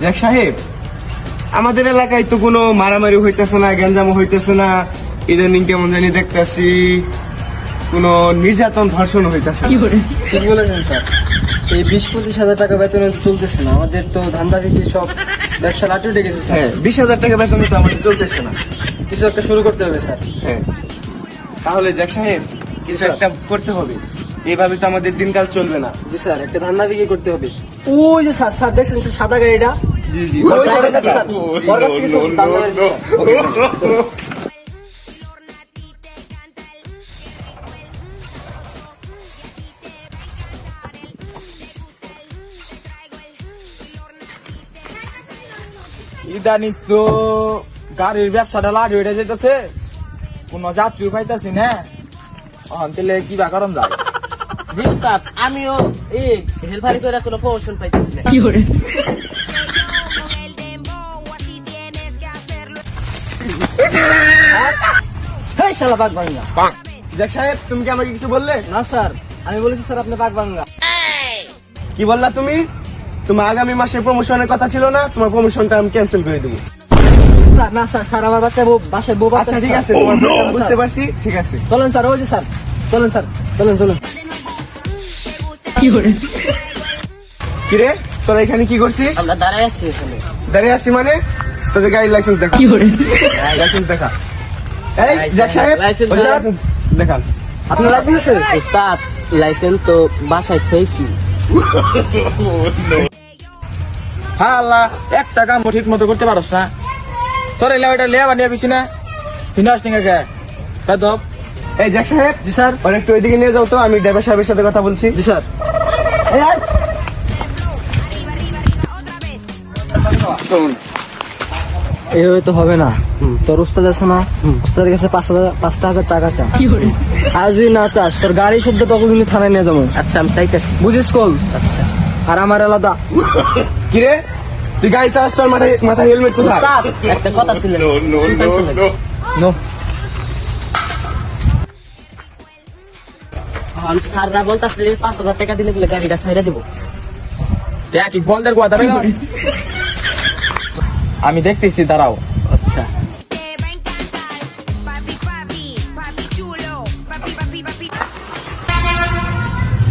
যাক সাহেব, আমাদের এলাকায় তো কোনো মারামারি হইতেছে না, গ্যাঞ্জাম হইতেছে না, ইদানিং কেমন জানি দেখতেছি কোনো নির্যাতন ধর্ষণ হইতেছে না। ঠিক বলেছেন স্যার, এই 20-25 হাজার টাকা বেতনে তো চলতেছে না, আমাদের তো ধান্দা বিক্রি সব ব্যবসা লাটে উঠে গেছে স্যার। হ্যাঁ, 20,000 টাকা বেতনে তো আমাদের চলতেছে না। কিছু একটা শুরু করতে হবে স্যার। হ্যাঁ, তাহলে যাক সাহেব, কিছু স্যার। একটা করতে হবে, এইভাবে তো আমাদের দিনকাল চলবে না। জি স্যার, একটা ধান্দা বিক্রি করতে হবে। ওই যে স্যার, স্যার দেখছেন স্যার, সাদা গাড়িটা? জি জি, ওই গাড়িটার কাছে স্যার, ওর কাছে কিছু ধান্দা গাড়ি স্যার। ওকে, চলো। ইদানিং তো গাড়ির ব্যবসাটা লাড়ি উঠে যেতেছে, কোন যাত্রী পাইতেছি না, অহন তেলে কি বা কারণ যায়। জি স্যার, আমিও এই হেলপারি করে কোনো প্রমোশন পাইতেছি না। হেই শালা বাঘ ভাঙ্গা। যাক সাহেব, তুমি কি আমাকে কিছু বললে? না স্যার, আমি বলেছি স্যার আপনি বাঘ ভাঙ্গা। কি বললা তুমি? তোমার আগামী মাসে প্রমোশনের কথা ছিল না? তোমার প্রমোশনটা আমি ক্যান্সেল করে দেবো। স্যার, না স্যার, স্যার আমার বাসায় বউ আচ্ছা ঠিক আছে, তোমার ব্যাপারটা বুঝতে পারছি, ঠিক আছে। চলেন স্যার, ওই যে স্যার, চলেন স্যার, চলেন চলেন। কিরে, তোরা এখানে কি করছিস? আমরা দাঁড়ায় আছি এখানে। দাঁড়িয়ে আছি মানে? তোদের গাড়ির লাইসেন্স দেখা। লাইসেন্স দেখা। এই যাক সাহেব, লাইসেন্স ওই যে দেখা। লাইসেন্স দেখান। আপনার লাইসেন্স আছে? উস্তাদ, লাইসেন্স তো বাসায় থুয়েছি। হ্যাঁ আল্লাহ, একটা কাম ঠিক মতো করতে পারস না, তোর এলে ওইটা লেয়া বানিয়ে গেছি না, হিনাস টিঙ্গা কে বেদব। এই যাক সাহেব, জি স্যার। ওর একটু ওইদিকে নিয়ে যাও তো, আমি ড্রাইভার সাহেবের সাথে কথা বলছি। জি স্যার। এই আয়। শোন, এইভাবে তো হবে না। তোর উস্তাদ আছে না, উস্তাদের কাছে 5,000 টাকা চা। আজ যদি না চাস, তোর গাড়ি শুদ্ধ তখন কিন্তু থানায় নিয়ে যাবো। আচ্ছা, আমি চাইতেছি। বুঝিস কল? আচ্ছা আর আমার আলাদা। কিরে তুই গাড়ি চালাস, তোর মাথায় হেলমেট কোথায়? উস্তাদ, একটা কথা ছিল। নো। স্যাররা বলতেছে 5,000 টাকা দিলে বলে গাড়িটা ছাইড়া দেবো। কি বলদের কথা রে? আমি দেখতেছি, দাঁড়াও। আচ্ছা,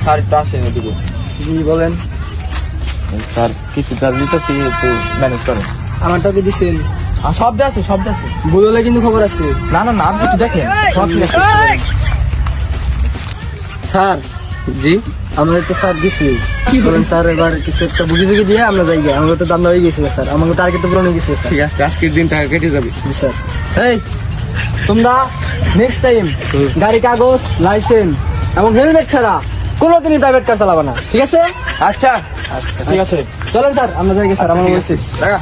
স্যার একটু আসেনি দিকে। জি বলেন। স্যার কিছু তার দিতেছি, একটু ম্যানেজ করেন। আমারটা কি দিচ্ছেন? শব্দ আছে, শব্দ আছে। ভুল হলে কিন্তু খবর আছে। না না না, আপনি একটু দেখেন, সব ঠিক আছে। স্যার, জি, আমাদের তো স্যার দিছি। বলেন স্যার, এবার কিছু একটা বুঝি জুগি দিয়ে আমরা যাই গে। আমাদের তো দান্দা হয়ে গেছিল স্যার, আমাকে টার্গেট তো পূরণ হয়ে গেছে স্যার। ঠিক আছে, আজকের দিন টাকা কেটে যাবে। জি স্যার। এই তোমরা নেক্সট টাইম গাড়ি কাগজ, লাইসেন্স এবং হেলমেট ছাড়া কোনোদিনই প্রাইভেট কার চালাবে না, ঠিক আছে? আচ্ছা ঠিক আছে, চলেন স্যার, আমরা যাই গে স্যার, আমার বলছি। দেখা।